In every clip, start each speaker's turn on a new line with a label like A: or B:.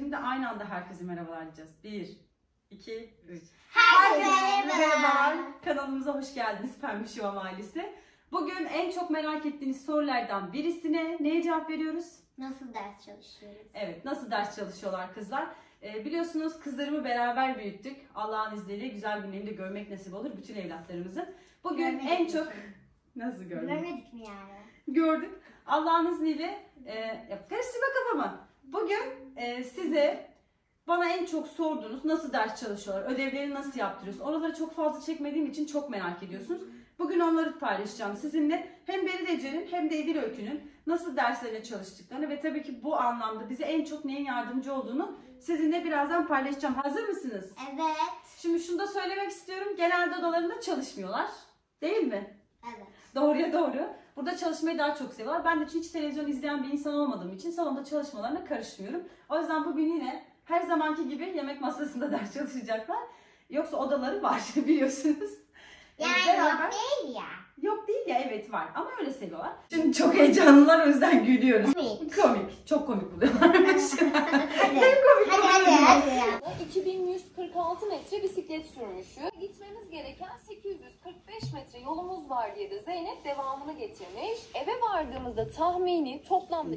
A: Şimdi aynı anda herkese merhabalar diyeceğiz. 1, 2, 3.
B: Herkese merhaba.
A: Kanalımıza hoş geldiniz Pembe Şivam ailesi. Bugün en çok merak ettiğiniz sorulardan birisine neye cevap veriyoruz?
B: Nasıl ders çalışıyoruz?
A: Evet, nasıl ders çalışıyorlar kızlar? Biliyorsunuz kızlarımı beraber büyüttük. Allah'ın izniyle güzel günlerini de görmek nasip olur bütün evlatlarımızın. Bugün
B: Görmedik
A: en
B: mi?
A: çok... Nasıl gördük?
B: Görmedik mi yani?
A: Gördük. Allah'ın izniyle karıştırma kafamı. Bugün size bana en çok sorduğunuz nasıl ders çalışıyorlar, ödevleri nasıl yaptırıyorsunuz? Oraları çok fazla çekmediğim için çok merak ediyorsunuz. Bugün onları paylaşacağım sizinle. Hem Beril Ece'nin hem de Edil Öykü'nün nasıl derslerine çalıştıklarını ve tabii ki bu anlamda bize en çok neyin yardımcı olduğunu sizinle birazdan paylaşacağım. Hazır mısınız?
B: Evet.
A: Şimdi şunu da söylemek istiyorum. Genelde odalarında çalışmıyorlar. Değil mi?
B: Evet.
A: Doğruya doğru. Burada çalışmayı daha çok seviyorlar. Ben de hiç televizyon izleyen bir insan olmadığım için salonda çalışmalarına karışmıyorum. O yüzden bugün yine her zamanki gibi yemek masasında ders çalışacaklar. Yoksa odaları var biliyorsunuz.
B: Yani yok değil ya.
A: Yok değil ya, evet var ama öyle seviyorlar. Şimdi çok heyecanlılar, o yüzden gülüyoruz. Komik. Çok komik buluyorlarmış.
B: Hadi.
C: 2146 metre bisiklet sürmüşü. Gitmemiz gereken 845 metre yolumuz var diye de Zeynep devamını getirmiş. Eve vardığımızda tahmini toplamda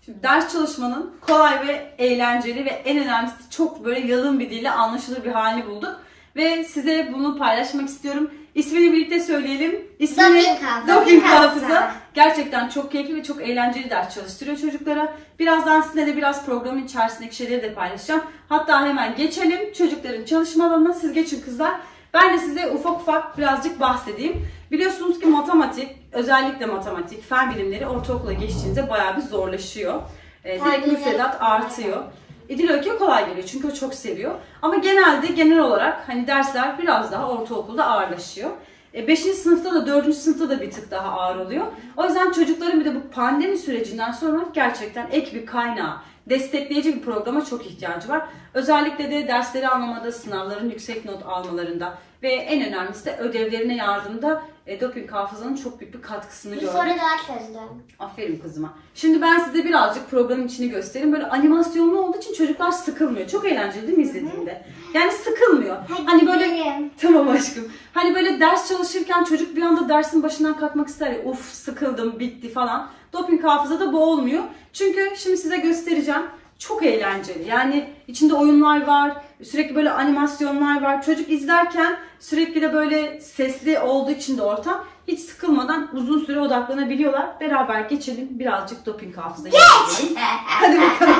A: Şimdi ders çalışmanın kolay ve eğlenceli ve en önemlisi çok böyle yalın bir dille anlaşılır bir halini bulduk. Ve size bunu paylaşmak istiyorum. İsmini birlikte söyleyelim. İsmini Doping Hafıza. Gerçekten çok keyifli ve çok eğlenceli ders çalıştırıyor çocuklara. Birazdan sizinle de biraz programın içerisindeki şeyleri de paylaşacağım. Hatta hemen geçelim çocukların çalışma alanına. Siz geçin kızlar. Ben de size ufak ufak birazcık bahsedeyim. Biliyorsunuz ki matematik, özellikle matematik, fen bilimleri ortaokula geçtiğinizde bayağı bir zorlaşıyor. Direkt müfredat artıyor. İdil Öykü'ye kolay geliyor çünkü o çok seviyor. Ama genel olarak hani dersler biraz daha ortaokulda ağırlaşıyor. 5. sınıfta da 4. sınıfta da bir tık daha ağır oluyor. O yüzden çocukların bir de bu pandemi sürecinden sonra gerçekten ek bir kaynağa, destekleyici bir programa çok ihtiyacı var. Özellikle de dersleri anlamada, sınavların yüksek not almalarında ve en önemlisi de ödevlerine yardımda Doping Hafıza'nın çok büyük bir katkısını gördüm.
B: Bir soru daha çözdüm.
A: Aferin kızıma. Şimdi ben size birazcık programın içini göstereyim. Böyle animasyonlu olduğu için çocuklar sıkılmıyor. Çok eğlenceli değil mi izlediğinde? Yani sıkılmıyor. Hani böyle tamam aşkım. Hani böyle ders çalışırken çocuk bir anda dersin başından kalkmak ister ya. Uf sıkıldım, bitti falan. Doping Hafıza'da bu olmuyor. Çünkü şimdi size göstereceğim. Çok eğlenceli. Yani içinde oyunlar var. Sürekli böyle animasyonlar var. Çocuk izlerken sürekli de böyle sesli olduğu için de ortam hiç sıkılmadan uzun süre odaklanabiliyorlar. Beraber geçelim. Birazcık Doping Hafıza'yı geçelim. Hadi bakalım.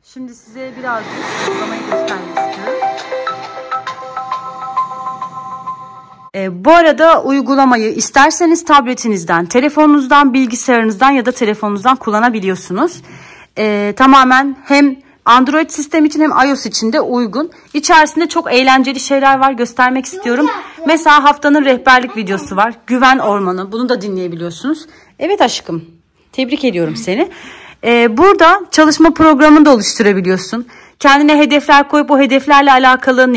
A: Şimdi size birazcık uygulamayı göstermek istiyorum. Bu arada uygulamayı isterseniz tabletinizden, telefonunuzdan, bilgisayarınızdan ya da telefonunuzdan kullanabiliyorsunuz. Tamamen hem Android sistem için hem iOS için de uygun. İçerisinde çok eğlenceli şeyler var, göstermek istiyorum. Mesela haftanın rehberlik videosu var. Güven Ormanı. Bunu da dinleyebiliyorsunuz. Evet aşkım. Tebrik ediyorum seni. Burada çalışma programını da oluşturabiliyorsun. Kendine hedefler koyup o hedeflerle alakalı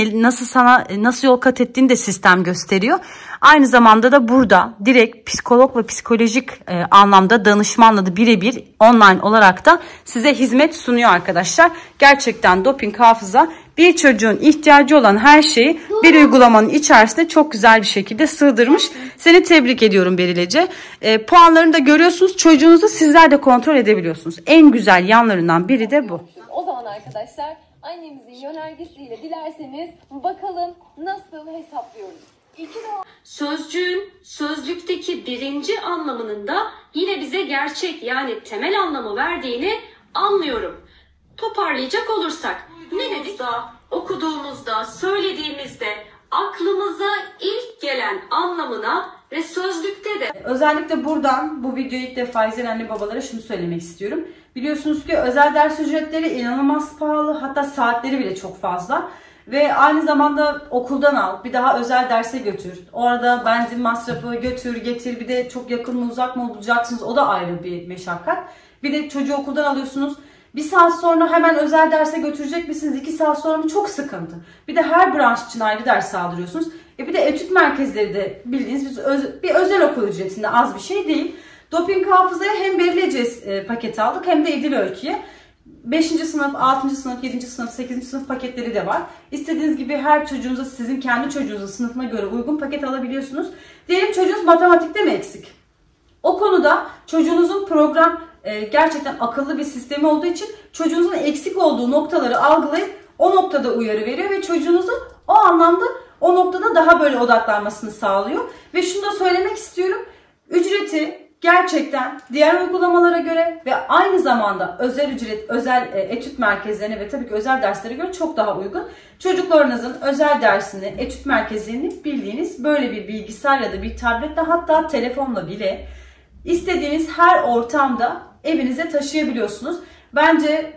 A: nasıl yol kat ettiğini de sistem gösteriyor. Aynı zamanda da burada direkt psikolog ve psikolojik anlamda danışmanla da birebir online olarak da size hizmet sunuyor arkadaşlar. Gerçekten Doping Hafıza bir çocuğun ihtiyacı olan her şeyi bir uygulamanın içerisinde çok güzel bir şekilde sığdırmış. Seni tebrik ediyorum Beril Ece. Puanlarını da görüyorsunuz. Çocuğunuzu sizler de kontrol edebiliyorsunuz. En güzel yanlarından biri de bu.
C: O zaman arkadaşlar annemizin yönergesiyle dilerseniz bakalım nasıl hesaplıyoruz.
D: Sözcüğün sözlükteki birinci anlamının da yine bize gerçek yani temel anlamı verdiğini anlıyorum. Toparlayacak olursak ne dedik? Okuduğumuzda, söylediğimizde aklımıza ilk gelen anlamına ve sözlükte de...
A: Özellikle buradan bu videoyu ilk defa izleyen anne babalara şunu söylemek istiyorum. Biliyorsunuz ki özel ders ücretleri inanılmaz pahalı, hatta saatleri bile çok fazla. Ve aynı zamanda okuldan al, bir daha özel derse götür. Orada benzin masrafı götür, getir, bir de çok yakın mı uzak mı bulacaksınız, o da ayrı bir meşakkat. Bir de çocuğu okuldan alıyorsunuz. Bir saat sonra hemen özel derse götürecek misiniz? 2 saat sonra mı? Çok sıkıntı. Bir de her branş için ayrı ders sağlıyorsunuz. Bir de etüt merkezleri de bildiğiniz bir özel okul ücretinde, az bir şey değil. Doping Hafıza'ya hem Beril Ece paketi aldık hem de Edil Öykü'ye. 5. sınıf, 6. sınıf, 7. sınıf, 8. sınıf paketleri de var. İstediğiniz gibi her çocuğunuza, sizin kendi çocuğunuzun sınıfına göre uygun paket alabiliyorsunuz. Diyelim çocuğunuz matematikte mi eksik? O konuda çocuğunuzun program gerçekten akıllı bir sistemi olduğu için çocuğunuzun eksik olduğu noktaları algılayıp o noktada uyarı veriyor ve çocuğunuzu o anlamda o noktada daha böyle odaklanmasını sağlıyor. Ve şunu da söylemek istiyorum. Ücreti gerçekten diğer uygulamalara göre ve aynı zamanda özel etüt merkezlerine ve tabii ki özel derslere göre çok daha uygun. Çocuklarınızın özel dersini, etüt merkezlerini bildiğiniz böyle bir bilgisayar ya da bir tabletle, hatta telefonla bile istediğiniz her ortamda evinize taşıyabiliyorsunuz. Bence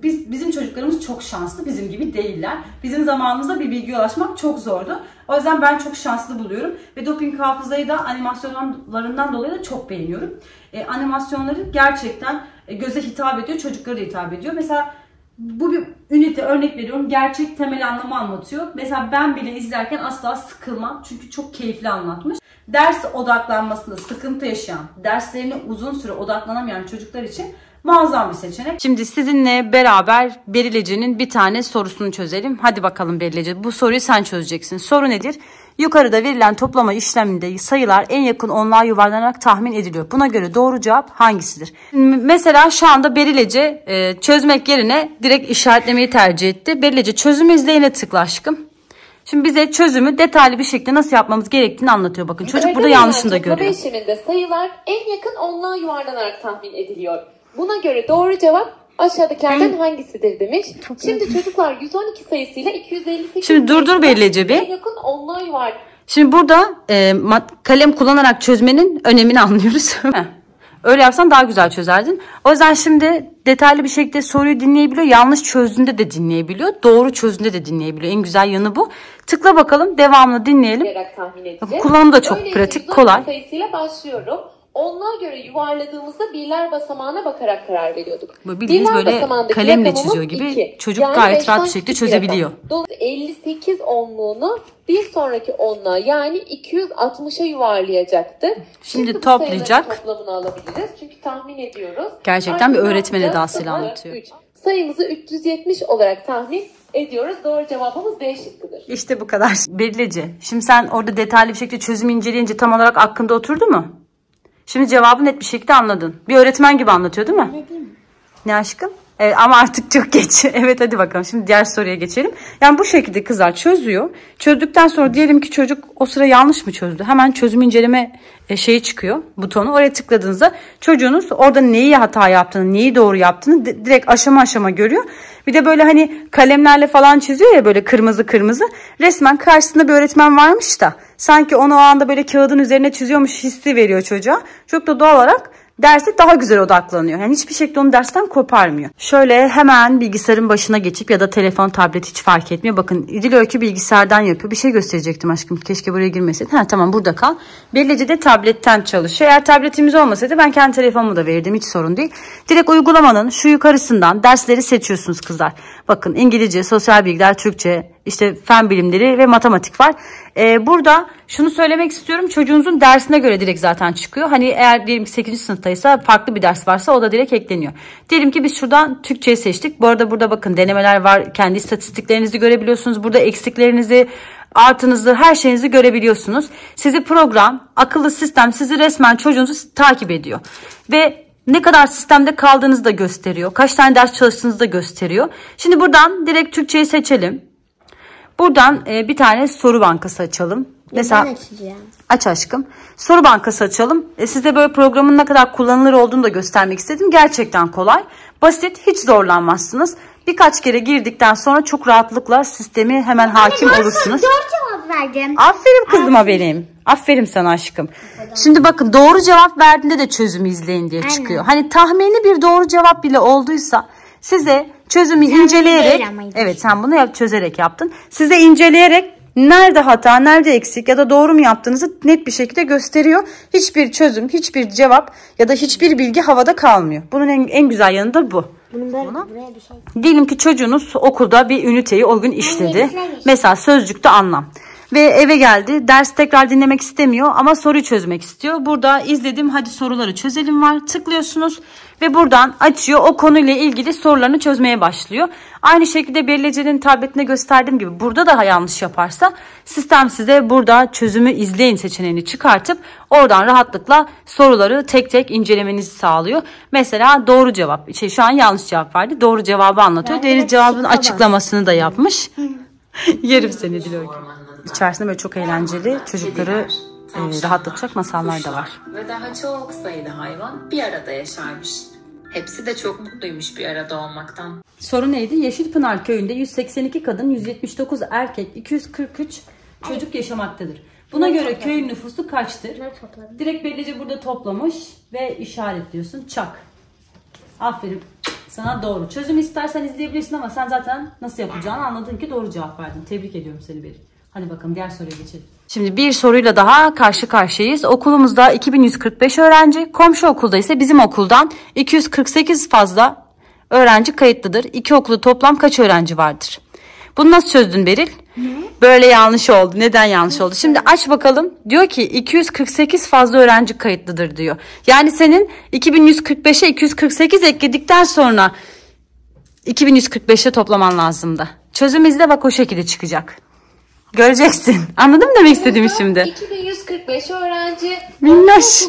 A: bizim çocuklarımız çok şanslı, bizim gibi değiller. Bizim zamanımızda bir bilgiye ulaşmak çok zordu. O yüzden ben çok şanslı buluyorum. Ve Doping Hafıza'yı da animasyonlarından dolayı da çok beğeniyorum. Animasyonları gerçekten göze hitap ediyor, çocuklara da hitap ediyor. Mesela bu bir ünite, örnek veriyorum, gerçek temel anlamı anlatıyor. Mesela ben bile izlerken asla sıkılmam çünkü çok keyifli anlatmış. Ders odaklanmasında sıkıntı yaşayan, derslerine uzun süre odaklanamayan çocuklar için muazzam bir seçenek. Şimdi sizinle beraber Beril Ece'nin bir tane sorusunu çözelim. Hadi bakalım Beril Ece, bu soruyu sen çözeceksin. Soru nedir? Yukarıda verilen toplama işleminde sayılar en yakın onluğa yuvarlanarak tahmin ediliyor. Buna göre doğru cevap hangisidir? Mesela şu anda Beril Ece çözmek yerine direkt işaretlemeyi tercih etti. Beril Ece çözümü izleyene tıkla aşkım. Şimdi bize çözümü detaylı bir şekilde nasıl yapmamız gerektiğini anlatıyor. Bakın çocuk burada yanlışını da görüyor.
C: Toplama işleminde sayılar en yakın onluğa yuvarlanarak tahmin ediliyor. Buna göre doğru cevap aşağıdakilerden hangisidir demiş. Şimdi çocuklar 112 sayısıyla 258.
A: Şimdi durdur Beril Ece bir.
C: En yakın onluğa yuvarlanıyor.
A: Şimdi burada kalem kullanarak çözmenin önemini anlıyoruz. Öyle yapsan daha güzel çözerdin. O yüzden şimdi detaylı bir şekilde soruyu dinleyebiliyor. Yanlış çözdüğünde de dinleyebiliyor. Doğru çözdüğünde de dinleyebiliyor. En güzel yanı bu. Tıkla bakalım, devamını dinleyelim. Kullanımı da çok pratik, kolay.
C: Sayısıyla başlıyorum. Onluğa göre yuvarladığımızda birler basamağına bakarak karar veriyorduk.
A: Bildiğiniz böyle kalemle çiziyor gibi 2. Çocuk yani gayet rahat bir şekilde çözebiliyor.
C: Dolayısıyla 58 onluğunu bir sonraki onluğa yani 260'a yuvarlayacaktır.
A: Şimdi toplayacak.
C: Toplamını alabiliriz çünkü tahmin ediyoruz.
A: Gerçekten bir öğretmen edasıyla anlatıyor.
C: Sayımızı 370 olarak tahmin ediyoruz. Doğru cevabımız D şıkkıdır.
A: İşte bu kadar. Beril Ece, şimdi sen orada detaylı bir şekilde çözümü inceleyince tam olarak aklında oturdu mu? Şimdi cevabı net bir şekilde anladın. Bir öğretmen gibi anlatıyor değil mi?
B: Ne diyeyim?
A: Ne aşkım? Evet, ama artık çok geç. Evet, hadi bakalım. Şimdi diğer soruya geçelim. Yani bu şekilde kızlar çözüyor. Çözdükten sonra diyelim ki çocuk o sıra yanlış mı çözdü? Hemen çözüm inceleme şeyi çıkıyor, butonu. Oraya tıkladığınızda çocuğunuz orada neyi hata yaptığını, neyi doğru yaptığını direkt aşama aşama görüyor. Bir de böyle hani kalemlerle falan çiziyor ya, böyle kırmızı kırmızı. Resmen karşısında bir öğretmen varmış da sanki onu o anda böyle kağıdın üzerine çiziyormuş hissi veriyor çocuğa. Çok da doğal olarak derse daha güzel odaklanıyor. Yani hiçbir şekilde onu dersten koparmıyor. Şöyle hemen bilgisayarın başına geçip ya da telefon, tablet hiç fark etmiyor. Bakın İdil Öykü bilgisayardan yapıyor. Bir şey gösterecektim aşkım. Keşke buraya girmeseydin. Ha tamam, burada kal. Beril Ece de tabletten çalışıyor. Eğer tabletimiz olmasaydı ben kendi telefonumu da verirdim. Hiç sorun değil. Direkt uygulamanın şu yukarısından dersleri seçiyorsunuz kızlar. Bakın İngilizce, sosyal bilgiler, Türkçe, işte fen bilimleri ve matematik var. Burada şunu söylemek istiyorum. Çocuğunuzun dersine göre direkt zaten çıkıyor. Hani eğer diyelim ki 8. sınıftaysa farklı bir ders varsa o da direkt ekleniyor. Diyelim ki biz şuradan Türkçeyi seçtik. Bu arada burada bakın denemeler var. Kendi istatistiklerinizi görebiliyorsunuz. Burada eksiklerinizi, artınızı, her şeyinizi görebiliyorsunuz. Sizi program, akıllı sistem sizi resmen çocuğunuzu takip ediyor. Ve ne kadar sistemde kaldığınızı da gösteriyor. Kaç tane ders çalıştığınızı da gösteriyor. Şimdi buradan direkt Türkçeyi seçelim. Buradan bir tane soru bankası açalım. Mesela aç aşkım. Soru bankası açalım. Size böyle programın ne kadar kullanılır olduğunu da göstermek istedim. Gerçekten kolay. Basit, hiç zorlanmazsınız. Birkaç kere girdikten sonra çok rahatlıkla sistemi hemen hakim olursunuz.
B: Doğru cevap verdim.
A: Aferin kızıma benim. Aferin sana aşkım. Şimdi bakın doğru cevap verdiğinde de çözümü izleyin diye çıkıyor. Hani tahmini bir doğru cevap bile olduysa size çözümü inceleyerek, evet sen bunu çözerek yaptın. Size inceleyerek nerede hata, nerede eksik ya da doğru mu yaptığınızı net bir şekilde gösteriyor. Hiçbir çözüm, hiçbir cevap ya da hiçbir bilgi havada kalmıyor. Bunun en güzel yanı da bu.
B: Buraya bir şey.
A: Diyelim ki çocuğunuz okulda bir üniteyi o gün işledi. Mesela sözcükte anlam. Ve eve geldi. Ders tekrar dinlemek istemiyor ama soruyu çözmek istiyor. Burada izledim, hadi soruları çözelim var. Tıklıyorsunuz. ve buradan açıyor. O konuyla ilgili sorularını çözmeye başlıyor. Aynı şekilde Beril Ece'nin tabletinde gösterdiğim gibi burada da yanlış yaparsa sistem size burada çözümü izleyin seçeneğini çıkartıp oradan rahatlıkla soruları tek tek incelemenizi sağlıyor. Mesela doğru cevap. Şu an yanlış cevap verdi. Doğru cevabı anlatıyor. Diğer cevabın açıklamasını da yapmış. Yerim seni Diloy. İçerisinde böyle çok eğlenceli çocukları rahatlatacak masallar da var.
E: Ve daha çok sayıda hayvan bir arada yaşarmış. Hepsi de çok mutluymuş bir arada olmaktan.
A: Soru neydi? Yeşilpınar köyünde 182 kadın, 179 erkek, 243 çocuk yaşamaktadır. Buna göre köyün nüfusu kaçtır? Direkt Beril burada toplamış ve işaretliyorsun. Çak. Aferin. Sana doğru. Çözümü istersen izleyebilirsin ama sen zaten nasıl yapacağını anladın ki doğru cevap verdin. Tebrik ediyorum seni Beril. Hadi bakalım diğer soruya geçelim. Şimdi bir soruyla daha karşı karşıyayız. Okulumuzda 2145 öğrenci, komşu okulda ise bizim okuldan 248 fazla öğrenci kayıtlıdır. İki okulda toplam kaç öğrenci vardır? Bunu nasıl çözdün Beril? Böyle yanlış oldu. Neden yanlış oldu? Şimdi aç bakalım. Diyor ki 248 fazla öğrenci kayıtlıdır diyor. Yani senin 2145'e 248 ekledikten sonra 2145'e toplaman lazımdı. Çözüm izle bak o şekilde çıkacak. Göreceksin. Anladın mı demek istediğimi şimdi?
C: 2145 öğrenci.
A: Minnoş.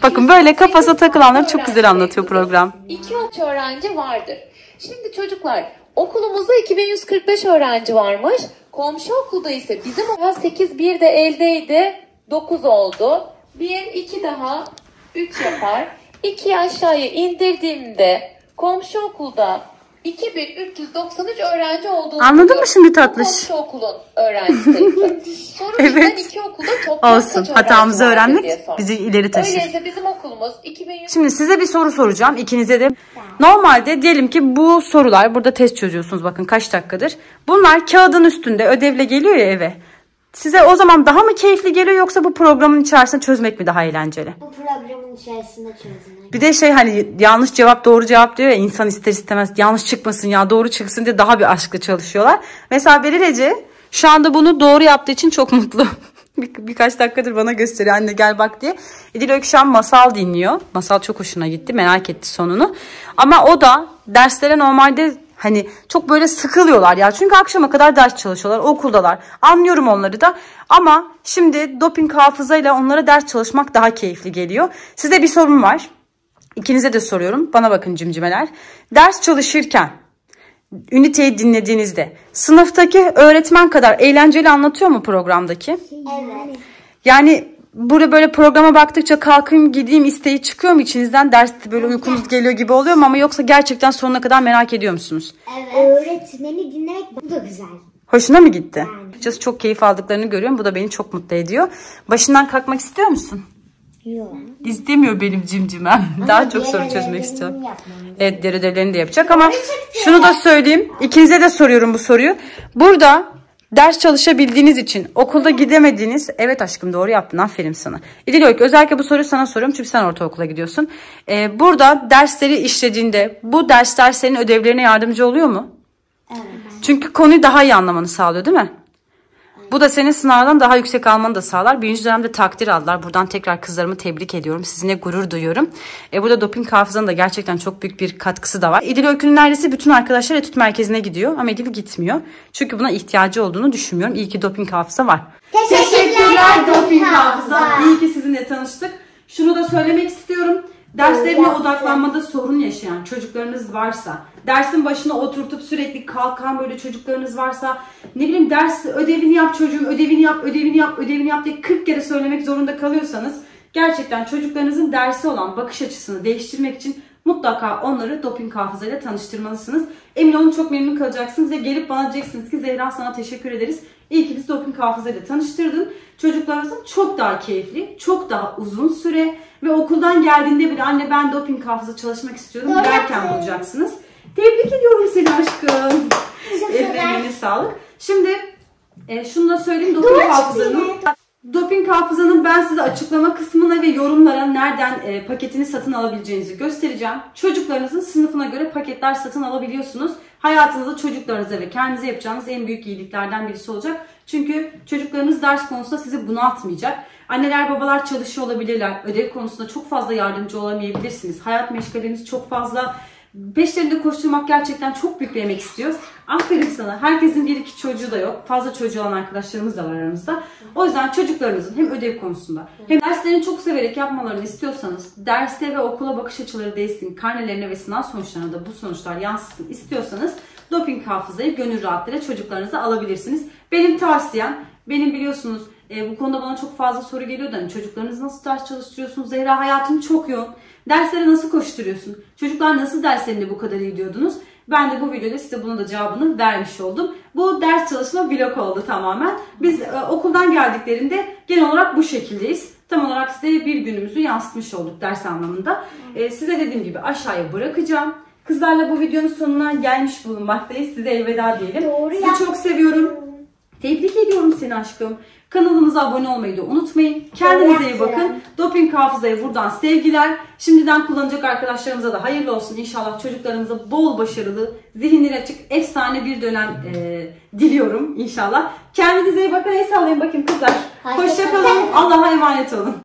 A: Bakın böyle kafasına takılanları çok güzel anlatıyor program.
C: 2 öğrenci vardır. Şimdi çocuklar okulumuzda 2145 öğrenci varmış. Komşu okulda ise bizim 8 bir de eldeydi. 9 oldu. 1 2 daha 3 yapar. 2'yi aşağıya indirdiğimde komşu okulda 2393 öğrenci olduğunu
A: anladın mı şimdi tatlış?
C: Komşu okulun öğrenci sayısı. Soru
A: evet.
C: iki okulda toplam
A: olsun. Hatamızı öğrenmek bizi ileri taşır.
C: Öyleyse bizim okulumuz 2100.
A: Şimdi size bir soru soracağım ikinize de. Normalde diyelim ki bu sorular burada test çözüyorsunuz bakın kaç dakikadır. Bunlar kağıdın üstünde ödevle geliyor ya eve. Size o zaman daha mı keyifli geliyor yoksa bu programın içerisinde çözmek mi daha eğlenceli?
B: Bu programın içerisinde çözmek.
A: Bir de hani yanlış cevap doğru cevap diyor ya insan ister istemez yanlış çıkmasın ya doğru çıksın diye daha bir aşkla çalışıyorlar. Mesela Beril Ece şu anda bunu doğru yaptığı için çok mutlu. Birkaç dakikadır bana gösteriyor anne gel bak diye. Diloy şu an masal dinliyor. Masal çok hoşuna gitti merak etti sonunu. Ama o da derslere normalde hani çok böyle sıkılıyorlar ya. Çünkü akşama kadar ders çalışıyorlar. Okuldalar. Anlıyorum onları da. Ama şimdi doping hafızayla onlara ders çalışmak daha keyifli geliyor. Size bir sorum var. İkinize de soruyorum. Bana bakın cimcimeler. Ders çalışırken üniteyi dinlediğinizde sınıftaki öğretmen kadar eğlenceli anlatıyor mu programdaki?
B: Evet.
A: Yani burada böyle programa baktıkça kalkayım gideyim isteği çıkıyor mu içinizden? Derste böyle uykunuz geliyor gibi oluyor mu? Ama yoksa gerçekten sonuna kadar merak ediyor musunuz?
B: Evet. Öğretmeni dinlemek bu da güzel.
A: Hoşuna mı gitti? Açıkçası çok keyif aldıklarını görüyorum. Bu da beni çok mutlu ediyor. Başından kalkmak istiyor musun?
B: Yok.
A: İstemiyor benim cimcimem. Daha çok soru çözmek istiyorum. Evet diğer ödevlerini de yapacak ama şunu da söyleyeyim. İkinize de soruyorum bu soruyu. Burada ders çalışabildiğiniz için okulda gidemediğiniz... Evet aşkım doğru yaptın aferin sana. İdiloy özellikle bu soruyu sana soruyorum çünkü sen ortaokula gidiyorsun. Burada dersleri işlediğinde bu dersler senin ödevlerine yardımcı oluyor mu?
B: Evet.
A: Çünkü konuyu daha iyi anlamanı sağlıyor değil mi? Bu da senin sınavdan daha yüksek almanı da sağlar. Birinci dönemde takdir aldılar. Buradan tekrar kızlarımı tebrik ediyorum. Sizinle gurur duyuyorum. Burada doping hafızanın da gerçekten çok büyük bir katkısı da var. İdil Öykü'nün neredeyse bütün arkadaşlar etüt merkezine gidiyor. Ama İdil gitmiyor. Çünkü buna ihtiyacı olduğunu düşünmüyorum. İyi ki doping hafıza var.
B: Teşekkürler doping hafıza.
A: İyi ki sizinle tanıştık. Şunu da söylemek istiyorum. Derslerine odaklanmada sorun yaşayan çocuklarınız varsa, dersin başına oturtup sürekli kalkan böyle çocuklarınız varsa, ne bileyim ders ödevini yap çocuğum, ödevini yap, ödevini yap, ödevini yap diye 40 kere söylemek zorunda kalıyorsanız, gerçekten çocuklarınızın dersi olan bakış açısını değiştirmek için mutlaka onları doping hafızayla tanıştırmalısınız. Emin olun çok memnun kalacaksınız ve gelip bana diyeceksiniz ki Zehra sana teşekkür ederiz. İyi ki biz doping hafızayla tanıştırdın. Çocuklarınızın çok daha keyifli, çok daha uzun süre ve okuldan geldiğinde bile anne ben doping hafıza çalışmak istiyorum derken bulacaksınız. Tebrik ediyorum seni aşkım. Ellerine sağlık. Şimdi şunu da söyleyeyim doping hafızanın ben size açıklama kısmına ve yorumlara nereden paketini satın alabileceğinizi göstereceğim. Çocuklarınızın sınıfına göre paketler satın alabiliyorsunuz. Hayatınızda çocuklarınıza ve kendinize yapacağınız en büyük iyiliklerden birisi olacak. Çünkü çocuklarınız ders konusunda sizi bunaltmayacak. Anneler babalar çalışıyor olabilirler. Ödev konusunda çok fazla yardımcı olamayabilirsiniz. Hayat meşgaleniz çok fazla. Peşlerinde koşturmak gerçekten çok büyük bir emek istiyor. Aferin sana. Herkesin 1-2 çocuğu da yok. Fazla çocuğu olan arkadaşlarımız da var aramızda. O yüzden çocuklarınızın hem ödev konusunda hem derslerini çok severek yapmalarını istiyorsanız, derste ve okula bakış açıları değişsin, karnelerine ve sınav sonuçlarına da bu sonuçlar yansısın istiyorsanız doping hafızayı gönül rahatlığıyla çocuklarınıza alabilirsiniz. Benim tavsiyem, benim biliyorsunuz bu konuda bana çok fazla soru geliyor da hani çocuklarınızı nasıl ders çalıştırıyorsunuz? Zehra hayatın çok yoğun. Derslere nasıl koşturuyorsun? Çocuklar nasıl derslerinde bu kadar iyi diyordunuz? Ben de bu videoda size bunun da cevabını vermiş oldum. Bu ders çalışma vlog oldu tamamen. Biz okuldan geldiklerinde genel olarak bu şekildeyiz. Tam olarak size bir günümüzü yansıtmış olduk ders anlamında. Size dediğim gibi aşağıya bırakacağım. Kızlarla bu videonun sonuna gelmiş bulunmaktayız. Size elveda diyelim. Sizi çok seviyorum. Tebrik ediyorum seni aşkım. Kanalımıza abone olmayı da unutmayın. Kendinize iyi bakın. Doping hafızaya buradan sevgiler. Şimdiden kullanacak arkadaşlarımıza da hayırlı olsun. İnşallah çocuklarımıza bol başarılı, zihinleri açık, efsane bir dönem diliyorum inşallah. Kendinize iyi bakın. El sallayın bakayım kızlar. Hoşça kalın. Allah'a emanet olun.